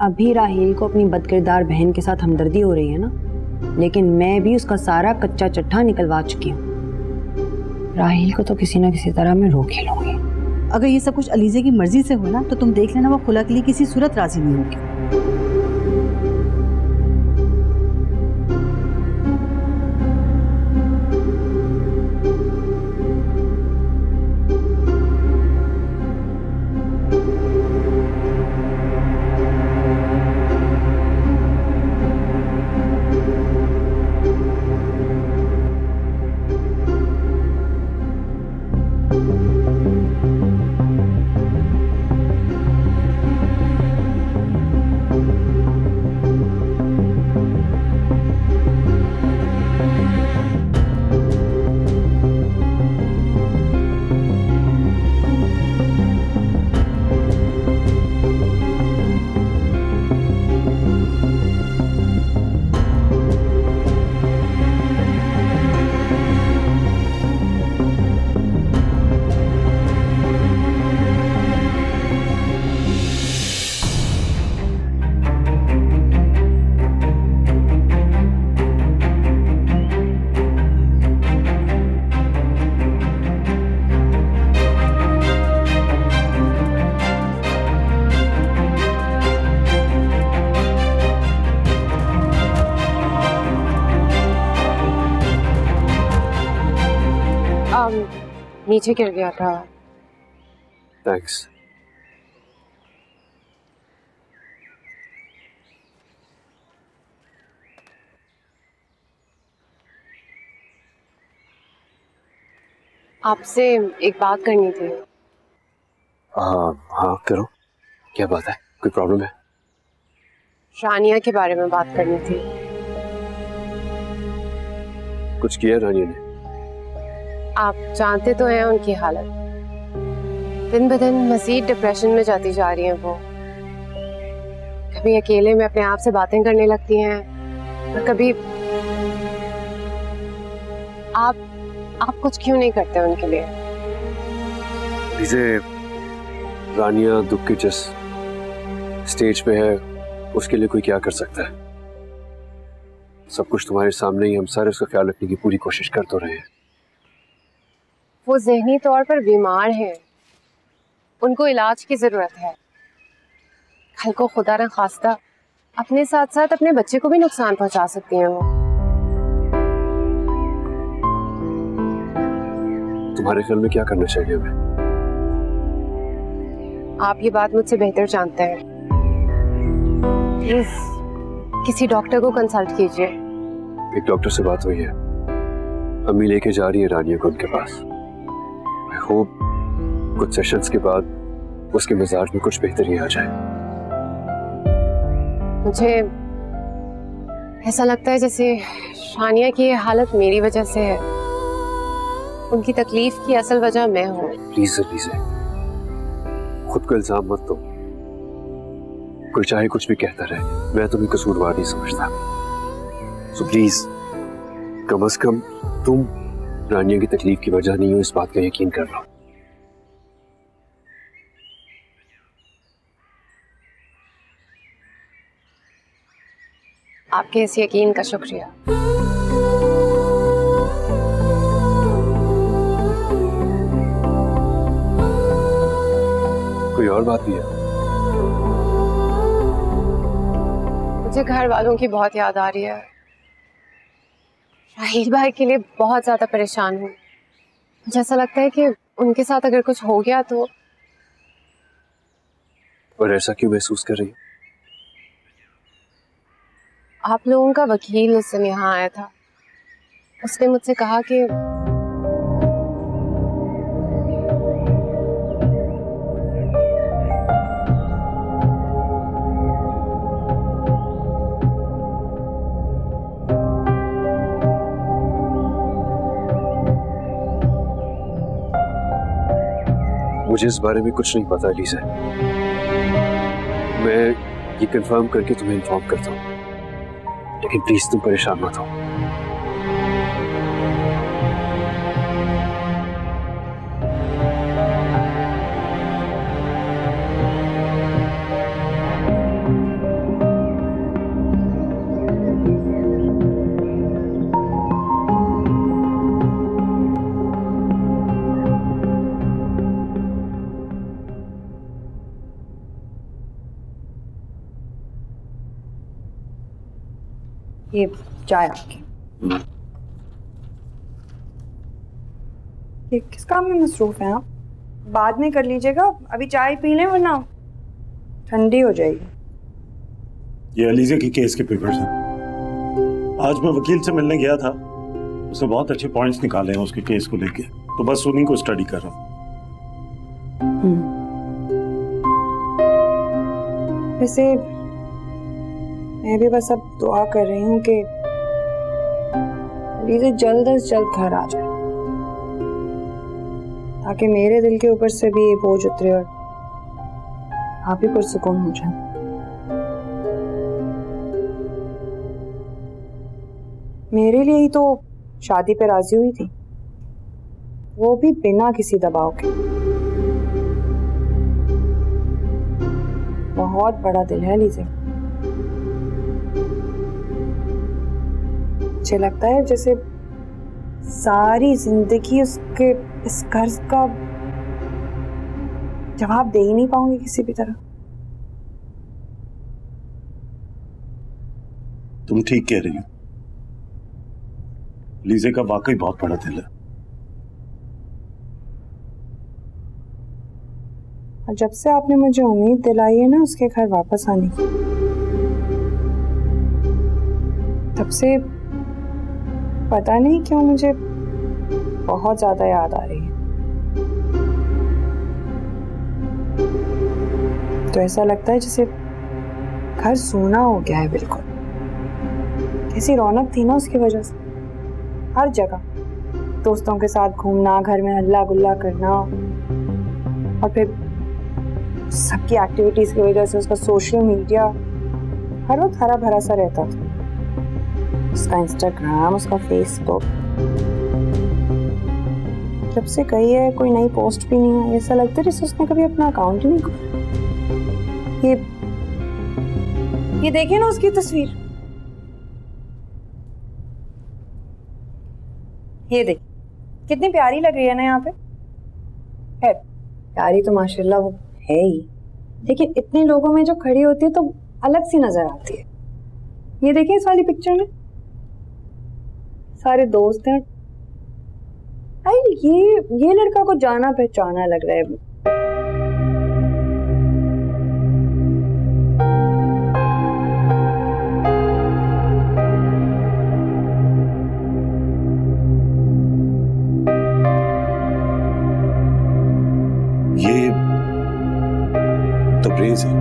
अभी राहील को अपनी बदकिरदार बहन के साथ हमदर्दी हो रही है ना, लेकिन मैं भी उसका सारा कच्चा चट्टा निकलवा चुकी हूँ। राहील को तो किसी ना किसी तरह मैं रोक ही लूंगी। अगर ये सब कुछ अलीज़े की मर्जी से हो ना तो तुम देख लेना, वो खुला के लिए किसी सूरत राजी नहीं होगी। नीचे गिर गया था। थैंक्स। आपसे एक बात करनी थी। हाँ करो, क्या बात है? कोई प्रॉब्लम है? रानिया के बारे में बात करनी थी। कुछ किया रानिया ने? आप जानते तो हैं उनकी हालत, दिन ब दिन मजीद डिप्रेशन में जाती जा रही हैं वो। कभी अकेले में अपने आप से बातें करने लगती हैं और कभी आप कुछ क्यों नहीं करते उनके लिए? इसे रानिया दुख के जिस स्टेज पे है उसके लिए कोई क्या कर सकता है? सब कुछ तुम्हारे सामने ही, हम सारे उसका ख्याल रखने की पूरी कोशिश कर तो रहे हैं। वो ज़हनी तौर पर बीमार हैं, उनको इलाज की जरूरत है। कल को खुदा न खास्ता अपने साथ साथ अपने बच्चे को भी नुकसान पहुंचा सकती हैं वो। तुम्हारे ख्याल में क्या करना चाहिए हमें? आप ये बात मुझसे बेहतर जानते हैं। प्लीज किसी डॉक्टर को कंसल्ट कीजिए। एक डॉक्टर से बात हुई है, अम्मी लेके जा रही है रानिया को उनके पास। आई होप कुछ सेशंस के बाद उसके मिजाज में कुछ बेहतरी आ जाए। मुझे ऐसा लगता है जैसे शानिया की ये हालत मेरी वजह से है। उनकी तकलीफ की असल वजह मैं हूँ। प्लीज खुद को इल्जाम मत दो। कोई चाहे कुछ भी कहता रहे, मैं तुम्हें कसूरवार नहीं समझता। सो प्लीज कम से कम तुम रानिया की तकलीफ की वजह नहीं हो, इस बात का यकीन कर लो। आपके इस यकीन का शुक्रिया। कोई और बात भी है? मुझे घर वालों की बहुत याद आ रही है। राहील भाई के लिए बहुत ज्यादा परेशान हूँ। मुझे ऐसा लगता है कि उनके साथ अगर कुछ हो गया तो। और ऐसा क्यों महसूस कर रही है? आप लोगों का वकील उस दिन यहाँ आया था। उसने मुझसे कहा कि मुझे इस बारे में कुछ नहीं पता लीजा। मैं ये कंफर्म करके तुम्हें इन्फॉर्म करता हूँ, लेकिन प्लीज तुम परेशान मत हो। ये चाय आपकी। ये किस काम में मसरूफ हैं आप? बाद में कर लीजिएगा, अभी चाय पी लें वरना ठंडी हो जाएगी। ये अलीजे के केस के पेपर्स हैं। आज मैं वकील से मिलने गया था, उसने बहुत अच्छे पॉइंट्स निकाले हैं उसके केस को लेके, तो बस उन्हीं को स्टडी कर रहा हूँ। वैसे मैं भी बस अब दुआ कर रही हूँ कि अलीज़ा जल्द से जल्द घर आ जाए, ताकि मेरे दिल के ऊपर से भी ये बोझ उतरे और आप ही पुरसुकून हो जाए। मेरे लिए ही तो शादी पे राजी हुई थी, वो भी बिना किसी दबाव के। बहुत बड़ा दिल है अलीज़ा। मुझे लगता है जैसे सारी जिंदगी उसके इस कर्ज का जवाब दे ही नहीं पाऊंगी किसी भी तरह। तुम ठीक कह रही हो, लीजे का वाकई बहुत बड़ा दिल है। और जब से आपने मुझे उम्मीद दिलाई है ना उसके घर वापस आने की, तब से पता नहीं क्यों मुझे बहुत ज्यादा याद आ रही है। तो ऐसा लगता है जैसे घर सूना हो गया है बिल्कुल। कैसी रौनक थी ना उसकी वजह से, हर जगह दोस्तों के साथ घूमना, घर में हल्ला गुल्ला करना, और फिर सबकी एक्टिविटीज की वजह से उसका सोशल मीडिया हर वक्त हरा भरा सा रहता था। उसका इंस्टाग्राम, उसका फेसबुक, जब से गई है कोई नई पोस्ट भी नहीं है। ऐसा लगता है जैसे उसने कभी अपना अकाउंट ही नहीं खोला। ये देखिए ना उसकी तस्वीर, ये देखिए कितनी प्यारी लग रही है ना यहाँ पे। है प्यारी तो माशाल्लाह वो है ही, लेकिन इतने लोगों में जो खड़ी होती है तो अलग सी नजर आती है। ये देखिए इस वाली पिक्चर में सारे दोस्त हैं। अरे ये लड़का को जाना पहचाना लग रहा है। ये तबरेज है।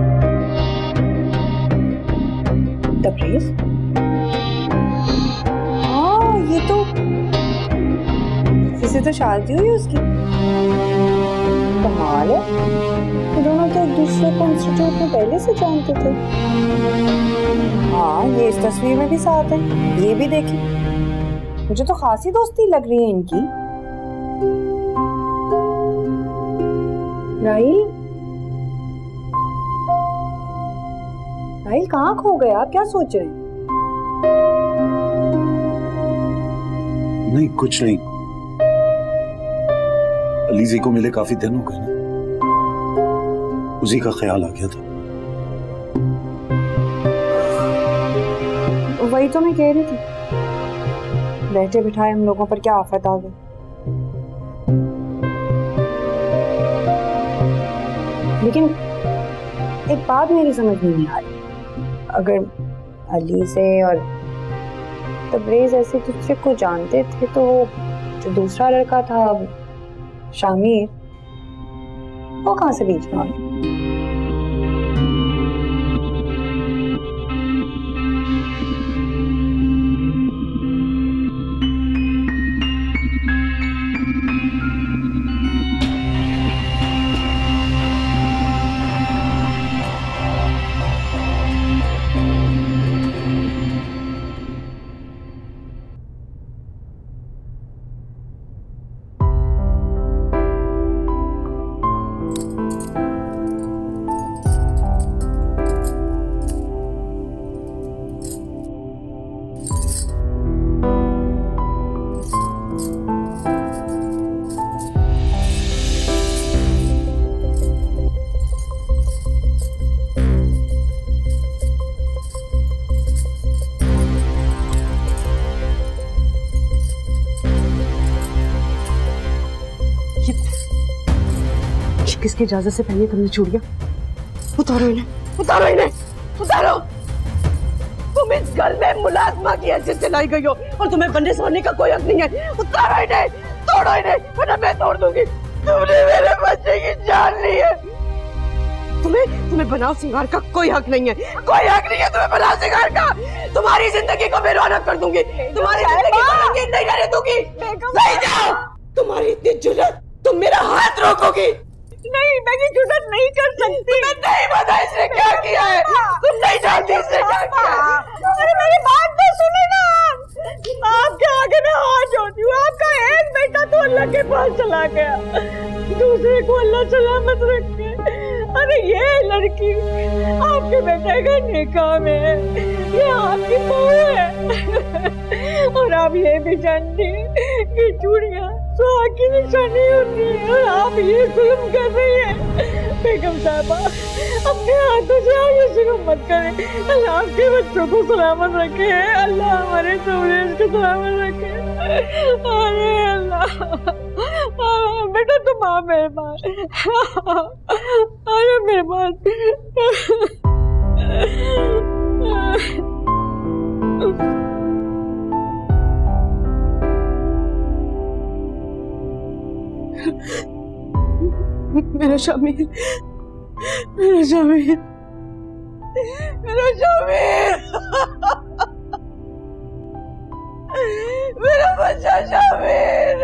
तबरेज? हाँ, ये तो किसी से शादी हुई उसकी। कमाल है, ये दोनों तो एक दूसरे को इंस्टीट्यूट में पहले से जानते थे। हाँ, ये इस तस्वीर में भी साथ है। ये भी देखिए, मुझे तो खासी दोस्ती लग रही है इनकी। राहिल कहाँ खो गए आप? क्या सोच रहे हैं? नहीं कुछ नहीं, अलीज़े को मिले काफी दिन हो गए ना, उसी का ख्याल आ गया था। वही तो मैं कह रही थी, बैठे बिठाए हम लोगों पर क्या आफत आ गई। लेकिन एक बात मेरी समझ में नहीं आ रही, अगर अलीज़े और तबरेज ऐसे दूसरे को जानते थे तो जो दूसरा लड़का था शामिर, वो कहाँ से बीच में आ गया? किसकी इजाजत से पहनी तुमने चूड़ियां? उतारो इन्हें, उतारो इन्हें, उतारो। तुम इस घर में मुलाजमा की हैसियत से लाई गई हो और तुम्हें बनने संवरने का कोई हक नहीं है। उतारो इन्हें, तोड़ो इन्हें, वरना मैं तोड़ दूंगी। तुमने मेरे बच्चे की जान ली है। तुम्हें बनाव सिंगार का कोई हक नहीं है, कोई हक नहीं है तुम्हें बनाव सिंगार का। तुम्हारी जिंदगी को मैं रौनक कर दूंगी, तुम्हारी जिंदगी को रंगीन नहीं रहने दूंगी। नहीं जाओ, तुम्हारी इतनी जुर्रत, तुम मेरा हाथ रोकोगी? नहीं, मैं ये जुर्रत नहीं कर सकती। तुम्हें नहीं पता इसने क्या किया है, तुम नहीं जानती इसने क्या किया है। अरे मेरी बात तो सुनो ना, आपके आगे मैं हाथ जोड़ती हूँ। आपका एक बेटा तो अल्लाह के पास चला गया, दूसरे को अल्लाह सलामत रखे। अरे ये लड़की आपके बेटे का निकाह में है, ये आपकी बहू है। और आप ये भी जानती हैं कि चूड़ियां सुहाग की निशानी होती है और आप ये जुल्म कर रही हैं। बेगम साहबा, अपने हाथों से आप ये जुल्म मत करें। अल्लाह आपके बच्चों को सलामत रखे, अल्लाह हमारे सूरज को सलामत रखे। अरे अल्लाह, बेटा तुम आओ मेरे पास, अरे मेरे पास। मेरा शामिल, मेरा शामिल, मेरा शामिल, मेरा बच्चा शामिल।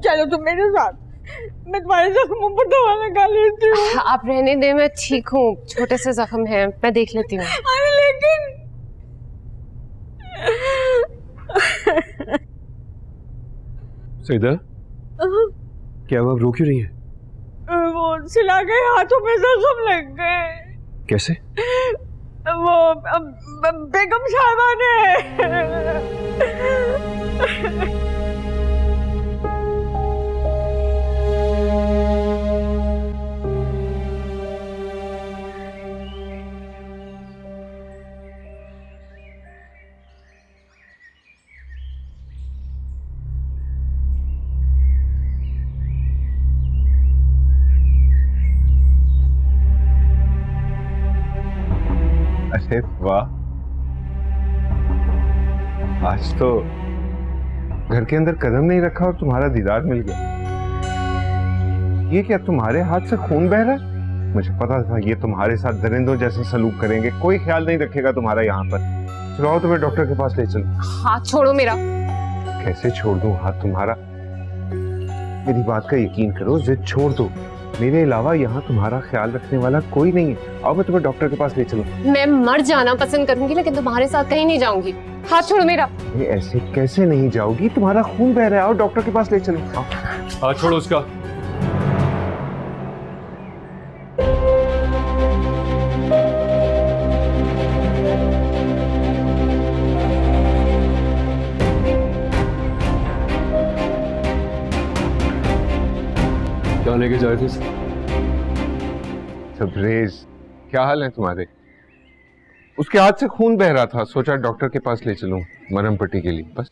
चलो तुम मेरे साथ, मैं तुम्हारे जख्मों पर दवा लगा लेती हूँ। आप रहने दे, मैं ठीक हूँ, छोटे से जख्म है, मैं देख लेती हूँ। अरे लेकिन सईदा, क्या आप रो क्यों रही हैं? वो सिला गए हाथों में जख्म लग गए। कैसे? वो बेगम साहबा ने। अरे वाह, आज तो घर के अंदर कदम नहीं रखा और तुम्हारा दीदार मिल गया। ये क्या तुम्हारे हाथ से खून बह रहा है? मुझे पता था ये तुम्हारे साथ दरिंदों जैसे सलूक करेंगे, कोई ख्याल नहीं रखेगा तुम्हारा यहाँ पर। चलो आओ तुम्हें डॉक्टर के पास ले चलो। हाथ छोड़ो मेरा। कैसे छोड़ दूं हाथ तुम्हारा? मेरी बात का यकीन करो, जिद छोड़ दो। मेरे अलावा यहाँ तुम्हारा ख्याल रखने वाला कोई नहीं है। आओ मैं तुम्हें डॉक्टर के पास ले चलूं। मैं मर जाना पसंद करूंगी लेकिन तुम्हारे साथ कहीं नहीं जाऊंगी। हाथ छोड़ो मेरा। ये ऐसे कैसे नहीं जाओगी? तुम्हारा खून बह रहा है। आओ डॉक्टर के पास ले चलो। हाथ छोड़ो उसका। क्या लेके जा रहे थे? सबरेज, क्या हाल है तुम्हारे? उसके हाथ से खून बह रहा था, सोचा डॉक्टर के पास ले चलूं मरहम पट्टी के लिए। बस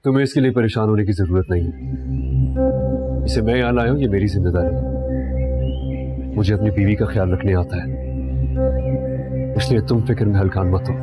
तुम्हें इसके लिए परेशान होने की जरूरत नहीं है। इसे मैं यहाँ लाया हूं, ये मेरी जिम्मेदारी है। मुझे अपनी बीवी का ख्याल रखने आता है, इसलिए तुम फिक्र में हल्कान मत हो।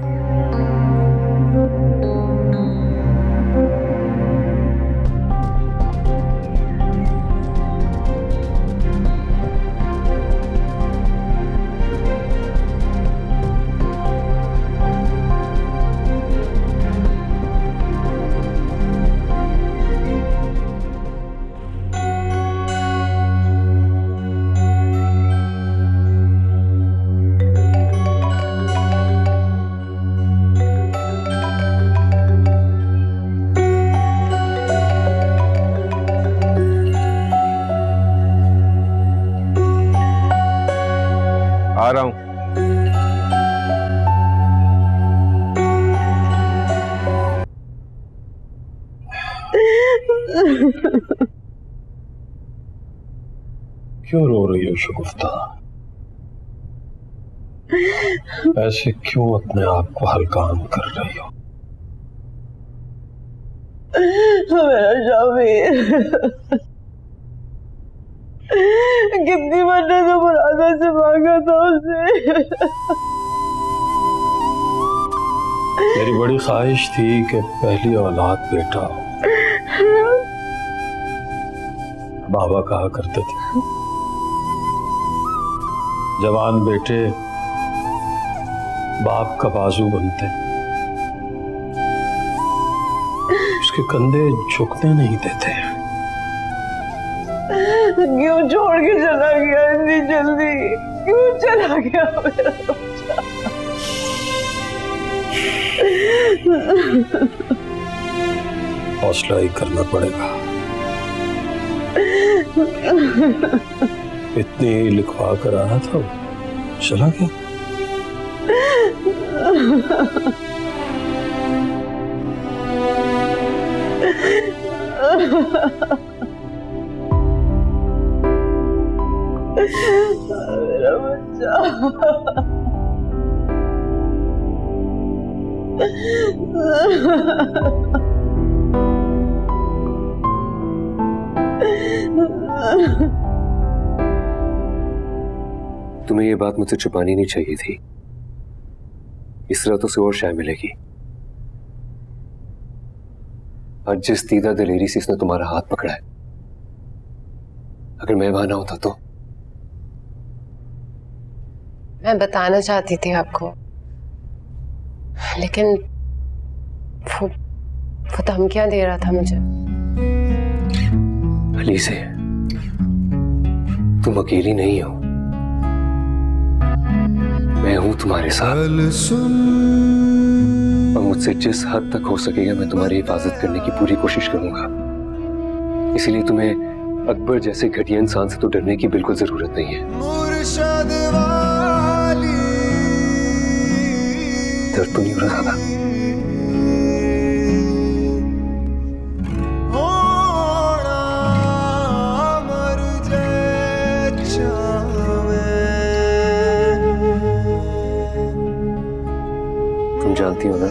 आ रहा हूं। क्यों रो रही हो शगुफ्ता? ऐसे क्यों अपने आप को हल्कान कर रही हो? मेरा शामिर, कितनी मन्नत तो मुरादा से मांगा था उसने। मेरी बड़ी ख्वाहिश थी कि पहली औलाद बेटा हो। बाबा कहा करते थे जवान बेटे बाप का बाजू बनते, उसके कंधे झुकने नहीं देते। क्यों छोड़ के चला गया इतनी जल्दी? क्यों चला गया मेरा बच्चा? हौसला ही करना पड़ेगा। इतनी लिखवा कर आया था, चला गया। मेरा बच्चा। तुम्हें ये बात मुझसे छुपानी नहीं चाहिए थी। इस तरह तो उसे और शाय मिलेगी। आज जिस दीदा दिलेरी से इसने तुम्हारा हाथ पकड़ा है, अगर मैं वहां ना होता तो। मैं बताना चाहती थी आपको, लेकिन वो धमकियां दे रहा था मुझे। अलीज़े, तुम अकेली नहीं हो, मैं हूं तुम्हारे साथ। और मुझसे जिस हद तक हो सकेगा मैं तुम्हारी हिफाजत करने की पूरी कोशिश करूंगा। इसीलिए तुम्हें अकबर जैसे घटिया इंसान से तो डरने की बिल्कुल जरूरत नहीं है। दर्द तो नहीं हो रहा था? तुम जानती हो ना,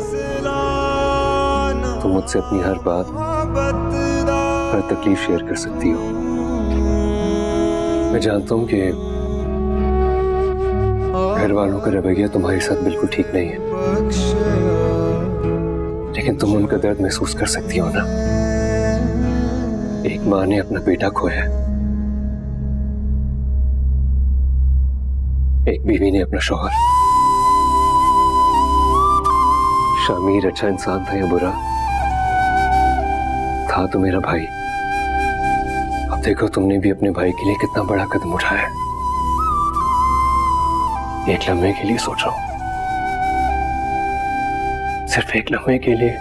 तुम मुझसे अपनी हर बात, हर तकलीफ शेयर कर सकती हो। मैं जानता हूं कि घर वालों का रवैया तुम्हारे साथ बिल्कुल ठीक नहीं है, लेकिन तुम उनका दर्द महसूस कर सकती हो ना। एक माँ ने अपना बेटा खोया, एक बीवी ने अपना शौहर। शामिर अच्छा इंसान था या बुरा था तो मेरा भाई। अब देखो तुमने भी अपने भाई के लिए कितना बड़ा कदम उठाया। एक लम्हे के लिए सोच रहा हूं, सिर्फ एक लम्हे के लिए,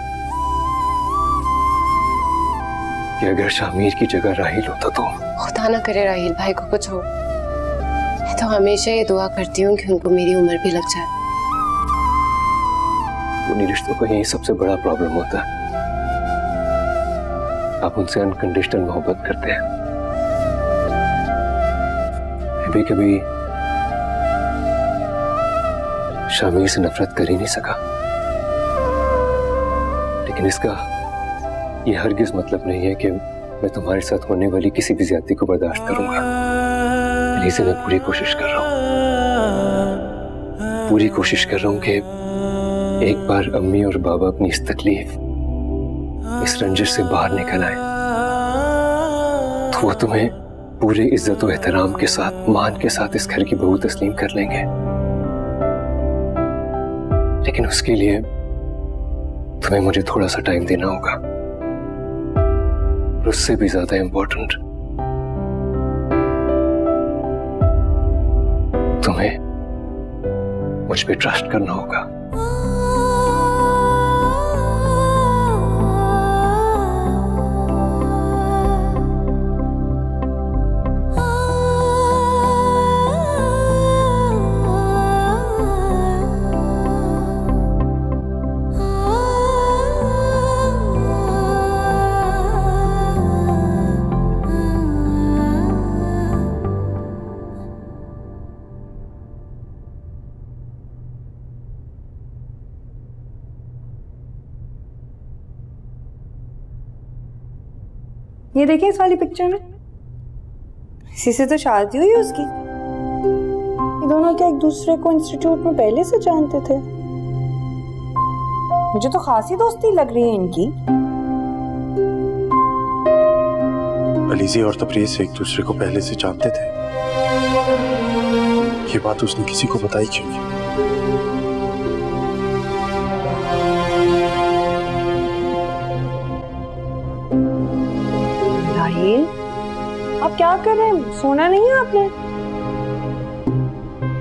कि अगर शामिर की जगह राहिल होता तो। खुदा ना करे राहिल भाई को कुछ हो। मैं तो हमेशा ये दुआ करती हूँ कि उनको मेरी उम्र भी लग जाए। उन्हीं रिश्तों का यही सबसे बड़ा प्रॉब्लम होता है, आप उनसे अनकंडीशनल मोहब्बत करते हैं। कभी कभी शामिर से नफरत कर ही नहीं सका, लेकिन इसका यह हरगिज मतलब नहीं है कि मैं तुम्हारे साथ होने वाली किसी भी ज्यादती को बर्दाश्त करूंगा। अलीज़े, मैं पूरी कोशिश कर रहा हूं, पूरी कोशिश कर रहा हूं कि एक बार अम्मी और बाबा अपनी इस तकलीफ, इस रंजिश से बाहर निकल आए, तो वो तुम्हें पूरे इज्जत और एहतराम के साथ, मान के साथ इस घर की बहू तस्लीम कर लेंगे। लेकिन उसके लिए तुम्हें मुझे थोड़ा सा टाइम देना होगा, और उससे भी ज्यादा इंपॉर्टेंट, तुम्हें मुझ पे ट्रस्ट करना होगा। ये देखिए इस वाली पिक्चर में, इसी से तो शादी हुई उसकी। ये दोनों क्या एक दूसरे को इंस्टीट्यूट में पहले से जानते थे? मुझे तो खासी दोस्ती लग रही है इनकी। अलीज़ी और तबरेज़ एक दूसरे को पहले से जानते थे। ये बात उसने किसी को बताई क्यों? राहील, आप क्या कर रहे हैं? सोना नहीं है आपने?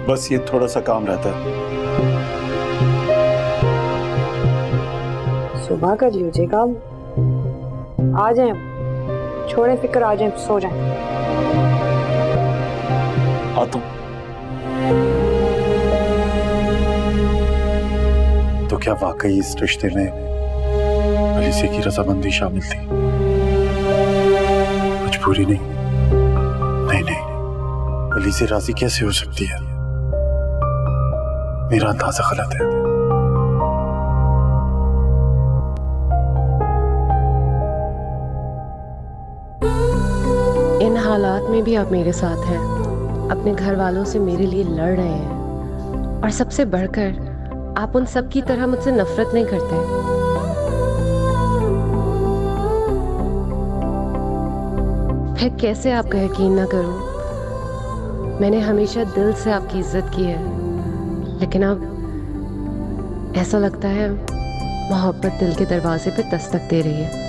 बस ये थोड़ा सा काम रहता है। सुबह कर लीजिएगा, आ जाए, छोड़े फिक्र, आ जाए, सो जाए। आता हूं। तो क्या वाकई इस रिश्ते में अलीज़ी की रजामंदी शामिल थी? मजबूरी नहीं। नहीं, अलीज़ी राजी कैसे हो सकती है? मेरा अंदाजा गलत है। इन हालात में भी आप मेरे साथ हैं, अपने घर वालों से मेरे लिए लड़ रहे हैं, और सबसे बढ़कर आप उन सब की तरह मुझसे नफरत नहीं करते। फिर कैसे आपका यकीन ना करूं? मैंने हमेशा दिल से आपकी इज्जत की है, लेकिन अब ऐसा लगता है मोहब्बत दिल के दरवाजे पे दस्तक दे रही है।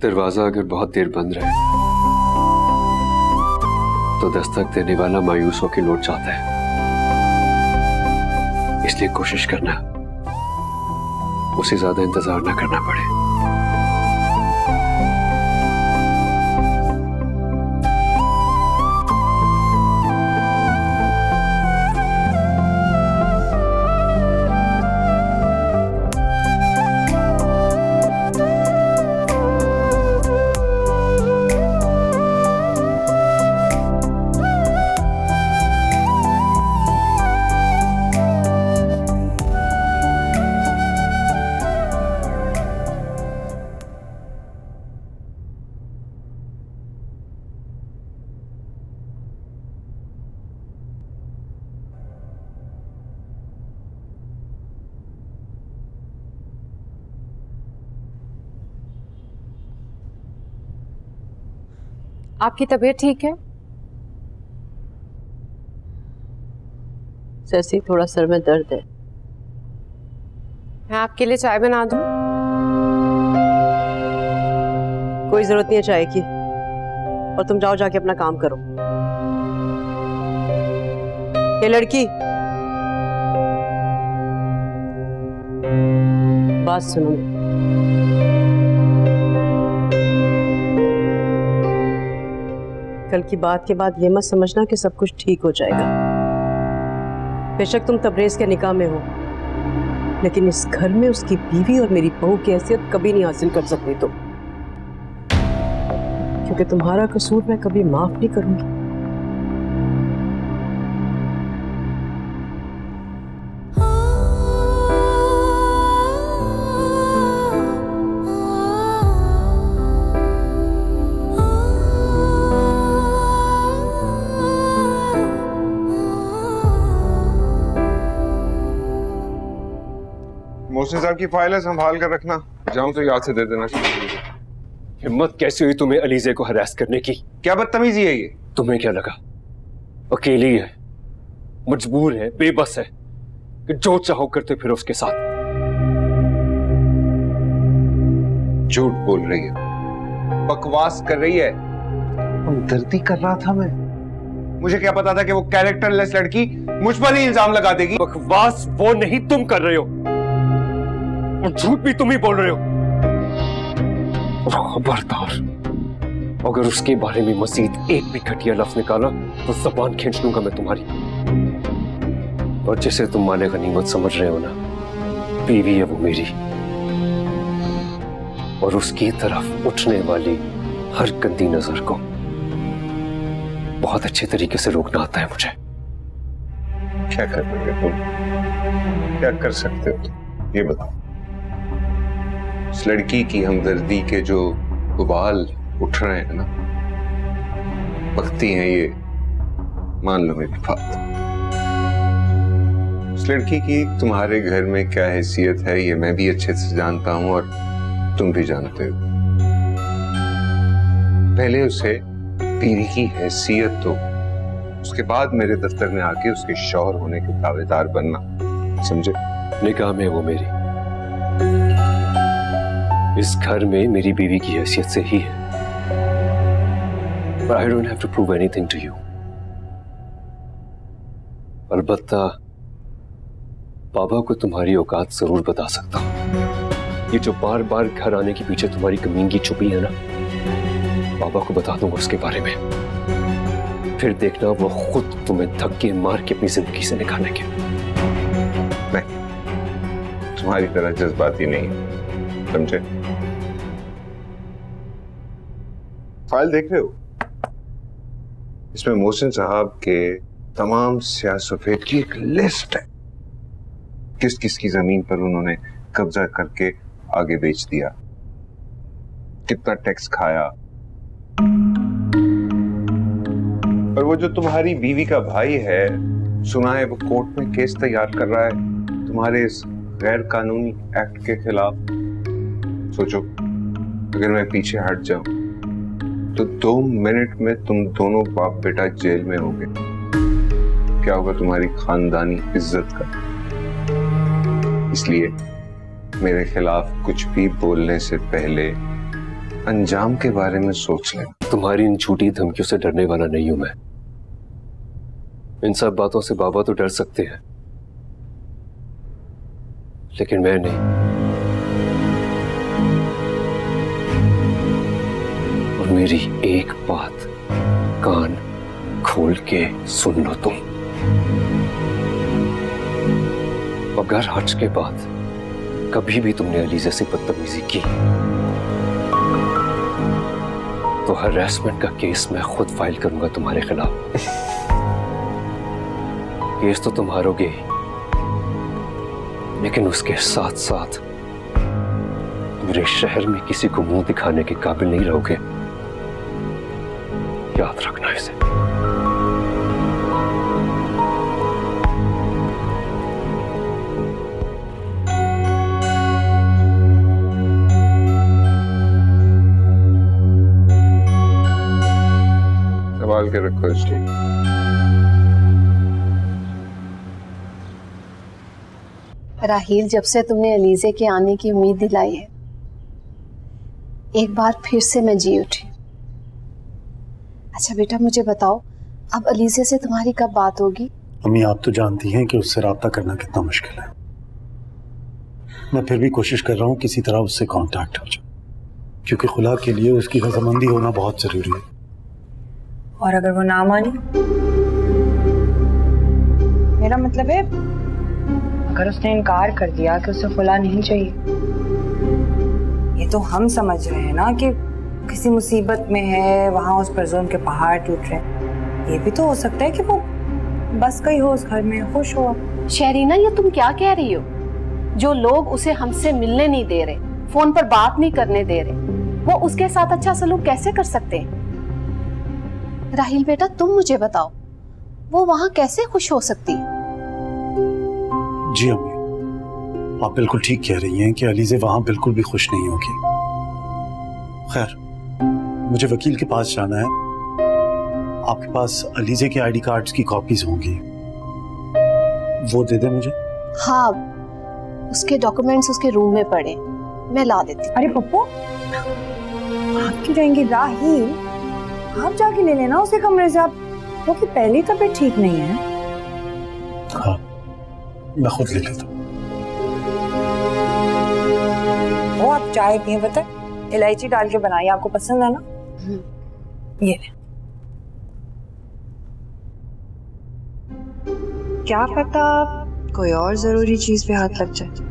दरवाजा अगर बहुत देर बंद रहे तो दस्तक देने वाला मायूस होकर लौट जाता है, इसलिए कोशिश करना उसे ज्यादा इंतजार ना करना पड़े। आपकी तबीयत ठीक है? जैसे थोड़ा सर में दर्द है। मैं आपके लिए चाय बना दूं? कोई जरूरत नहीं है चाय की, और तुम जाओ जाके अपना काम करो। ये लड़की, बात सुनो। कल की बात के बाद ये मत समझना कि सब कुछ ठीक हो जाएगा। बेशक तुम तबरेज़ के निकाह में हो, लेकिन इस घर में उसकी बीवी और मेरी बहू की हैसियत कभी नहीं हासिल कर सकते तुम, क्योंकि तुम्हारा कसूर मैं कभी माफ नहीं करूंगी। मोहसिन साहब की फाइल है, संभाल कर रखना, जाऊं तो याद से दे देना। हिम्मत कैसे हुई तुम्हें अलीज़े को हरास करने की? क्या बदतमीजी है ये? तुम्हें क्या लगा अकेली है, मजबूर है, बेबस है कि जो चाहो करते फिर उसके साथ? झूठ बोल रही है, बकवास कर रही है। हमदर्दी कर रहा था मैं, मुझे क्या पता था कि वो कैरेक्टरलेस लड़की मुझ पर ही इल्जाम लगा देगी। बकवास वो नहीं तुम कर रहे हो, और झूठ भी तुम ही बोल रहे हो। खबरदार, अगर उसके बारे में मजीद एक भी घटिया लफ्ज निकाला तो जबान खींच लूंगा मैं तुम्हारी। और जिसे तुम माने गनीमत समझ रहे हो ना, बीवी है वो मेरी, और उसकी तरफ उठने वाली हर गंदी नजर को बहुत अच्छे तरीके से रोकना आता है मुझे। क्या कर रहे हो तुम? क्या कर सकते हो तुम? ये बताओ। इस लड़की की हमदर्दी के जो उबाल उठ रहे हैं ना, बकती हैं ये, मान लो मेरी बात। उस लड़की की तुम्हारे घर में क्या हैसियत है ये मैं भी अच्छे से जानता हूं और तुम भी जानते हो। पहले उसे बीवी की हैसियत दो, उसके बाद मेरे दफ्तर में आके उसके शौहर होने के दावेदार बनना, समझे? निकाह में वो मेरी, इस घर में मेरी बीवी की हैसियत से ही है। But I don't have to prove anything to you. अलबत्ता बाबा को तुम्हारी औकात जरूर बता सकता हूं। ये जो बार बार घर आने के पीछे तुम्हारी कमीनगी छुपी है ना, बाबा को बता दूंगा उसके बारे में। फिर देखना वो खुद तुम्हें धक्के मार के अपनी जिंदगी से निकालेंगे। नहीं, तुम्हारी तरह जज्बाती नहीं है, समझे? फाइल देख रहे हो? इसमें मोहसिन साहब के तमाम सियासत की एक लिस्ट है, किस किस की जमीन पर उन्होंने कब्जा करके आगे बेच दिया, कितना टैक्स खाया। और वो जो तुम्हारी बीवी का भाई है, सुना है वो कोर्ट में केस तैयार कर रहा है तुम्हारे इस गैर कानूनी एक्ट के खिलाफ। सोचो, अगर मैं पीछे हट जाऊं तो 2 मिनट में तुम दोनों बाप बेटा जेल में होगे। क्या होगा तुम्हारी खानदानी इज्जत का? इसलिए मेरे खिलाफ कुछ भी बोलने से पहले अंजाम के बारे में सोच लेना। तुम्हारी इन झूठी धमकियों से डरने वाला नहीं हूं मैं। इन सब बातों से बाबा तो डर सकते हैं, लेकिन मैं नहीं। और मेरी एक बात कान खोल के सुन लो तुम। अगर हज के बाद कभी भी तुमने अलीज़ा से बदतमीजी की तो हरासमेंट का केस मैं खुद फाइल करूंगा तुम्हारे खिलाफ। केस तो तुम हारोगे, लेकिन उसके साथ साथ मेरे शहर में किसी को मुंह दिखाने के काबिल नहीं रहोगे। याद रखना इसे। संभाल के रखो इसको। राहील, जब से तुमने अलीज़े के आने की उम्मीद दिलाई है, एक बार फिर से मैं जी उठी। अच्छा बेटा, मुझे बताओ, अब अलीज़े से तुम्हारी कब बात होगी? अम्मी, आप तो जानती हैं कि उससे राब्ता करना कितना मुश्किल है। मैं फिर भी कोशिश कर रहा हूँ किसी तरह उससे कांटेक्ट हो जाए, क्योंकि खुला के लिए उसकी रजामंदी होना बहुत जरूरी है। और अगर वो ना मानी? मेरा मतलब है, अगर उसने इनकार कर दिया कि उसे खुला नहीं चाहिए, ये तो हम समझ रहे हैं ना कि किसी मुसीबत में है, वहां उस पर जुल्म के पहाड़ टूट रहे हैं। ये भी तो हो सकता है कि वो बस गई हो उस घर में, खुश हो। शहरीना, ये तुम क्या कह रही हो? जो लोग उसे हमसे मिलने नहीं दे रहे, फोन पर बात नहीं करने दे रहे, वो उसके साथ अच्छा सलूक कैसे कर सकते हैं? राहील बेटा, तुम मुझे बताओ, वो वहां कैसे खुश हो सकती है? जी अम्मी, आप बिल्कुल ठीक कह रही हैं कि अलीज़े वहां बिल्कुल भी खुश नहीं होगी। खैर, मुझे वकील के पास जाना है। आपके पास अलीज़े के आईडी कार्ड्स की कॉपीज होंगी, वो दे दे मुझे। हाँ, उसके डॉक्यूमेंट्स उसके रूम में पड़े, मैं ला देती। अरे पप्पू, आप क्यों जाएंगे? राहील, आप जाके ले लेना उसे कमरे से। आप वो की पहली तबीयत ठीक नहीं है। हाँ, मैं खुद ले लेता हूँ। वो आप चाय पिए, पता है, इलायची डाल के बनाइए, आपको पसंद है ना? ये ले। क्या पता कोई और जरूरी चीज पे हाथ लग जाए।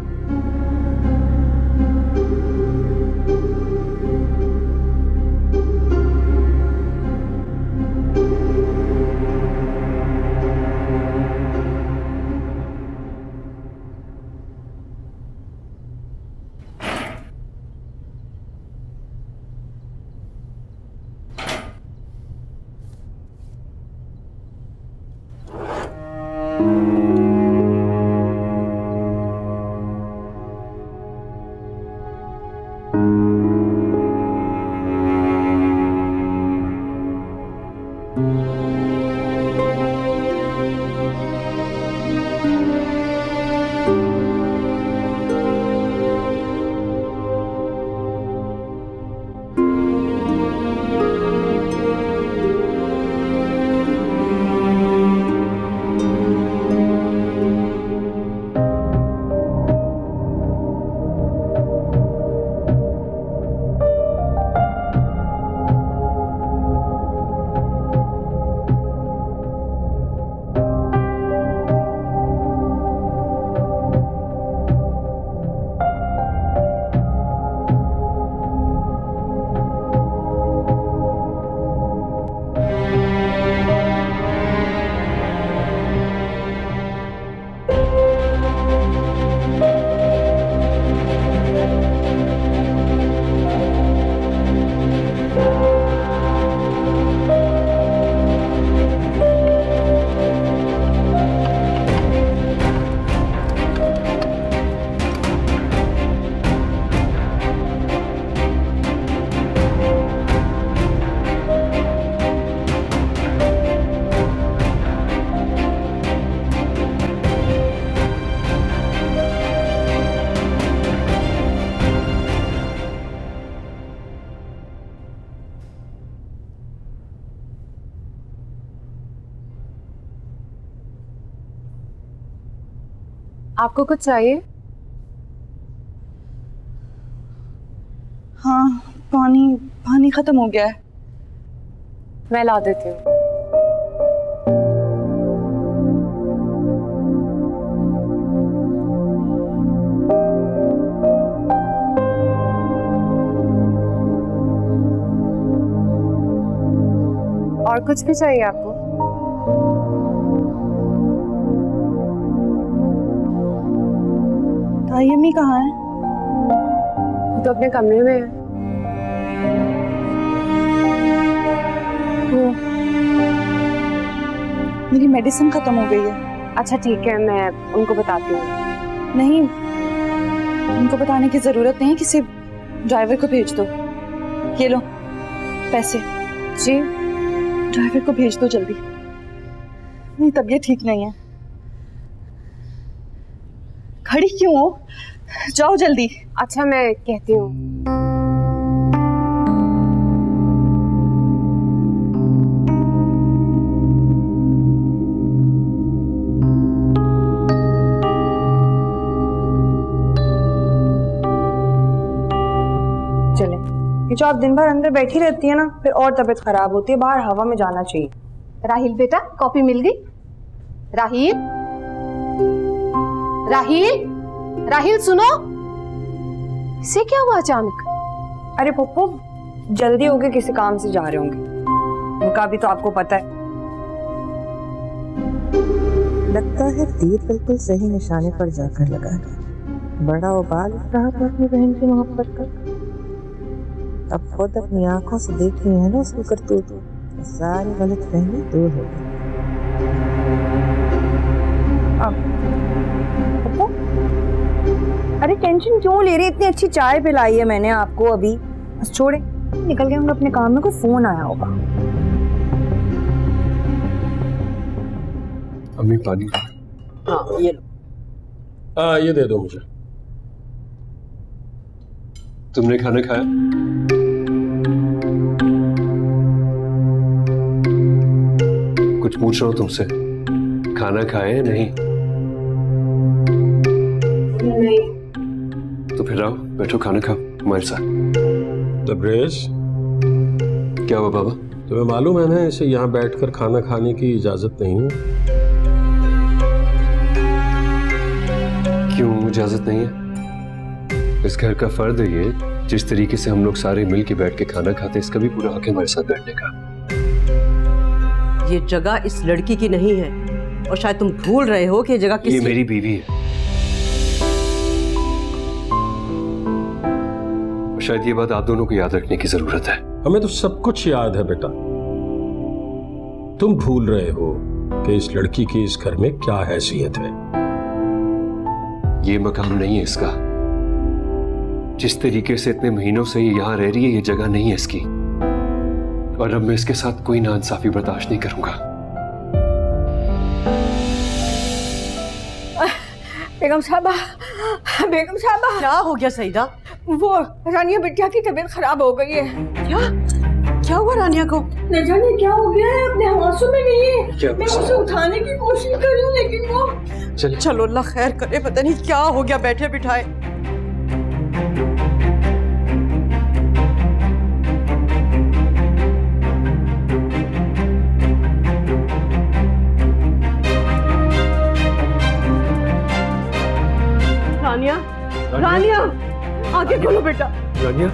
आपको कुछ चाहिए? हाँ, पानी खत्म हो गया है। मैं ला देती हूँ। और कुछ भी चाहिए आपको? ताई अम्मी कहाँ है? वो तो अपने कमरे में है। वो मेरी मेडिसिन खत्म हो गई है। अच्छा ठीक है, मैं उनको बताती हूँ। नहीं, उनको बताने की जरूरत नहीं है, किसी ड्राइवर को भेज दो। ये लो पैसे। जी, ड्राइवर को भेज दो जल्दी, मेरी तबीयत ठीक नहीं है। खड़ी क्यों हो? जाओ जल्दी। अच्छा मैं कहती हूँ। चले, ये जो आप दिन भर अंदर बैठी रहती है ना, फिर और तबीयत खराब होती है। बाहर हवा में जाना चाहिए। राहिल बेटा, कॉपी मिल गई? राहिल, राहिल, राहिल सुनो, इसे क्या हुआ अचानक? अरे पप्पू, जल्दी हो गए, किसी काम से जा रहे होंगे। उनका भी तो आपको पता है। लगता है तीर बिल्कुल सही निशाने पर जाकर लगा है। बड़ा उबाल उठ रहा था अपनी बहन की मोहब्बत का। अब खुद अपनी आंखों से देख रही है ना उसको करतूत, सारी गलतफहमी दूर हो गई। अरे टेंशन क्यों ले रही? इतनी अच्छी चाय पिलाई है मैंने आपको अभी। बस छोड़े, निकल गए होंगे अपने काम में, कोई फोन आया होगा। अम्मी पानी। हाँ ये लो। हाँ ये दे दो मुझे। तुमने खाना खाया? कुछ पूछ रहा हूँ तुमसे, खाना खाए नहीं? नहीं। तो फिर आओ, बैठो, खाना खाओ हमारे साथ। तब्रेज, क्या हुआ बाबा? तुम्हें मालूम है ना इसे यहाँ बैठकर खाना खाने की इजाजत नहीं है। इजाजत नहीं है? इस घर का फर्द है ये। जिस तरीके से हम लोग सारे मिल के बैठ के खाना खाते, इसका भी पूरा हक है हमारे साथ बैठने का। ये जगह इस लड़की की नहीं है, और शायद तुम भूल रहे हो कि ये जगह किसकी। ये मेरी बीवी है, और शायद ये बात आप दोनों को याद रखने की जरूरत है। हमें तो सब कुछ याद है बेटा। तुम भूल रहे हो कि इस लड़की की इस घर में क्या हैसियत है। ये मकाम नहीं है इसका। जिस तरीके से इतने महीनों से ये यहाँ रह रही है, ये जगह नहीं है इसकी। और अब मैं इसके साथ कोई नाइंसाफी बर्दाश्त नहीं करूंगा। बेगम साहबा, बेगम साहबा, क्या हो गया सईदा? वो रानिया बिटिया की तबीयत खराब हो गई है। क्या हुआ रानिया को? न जाने क्या हो गया है, अपने हवासों में नहीं है। मैं उसे उठाने की कोशिश कर रही हूँ, लेकिन वो चलो अल्लाह खैर करे, पता नहीं क्या हो गया बैठे बिठाए। रानिया, रानिया, आगे खोलो बेटा। रानिया,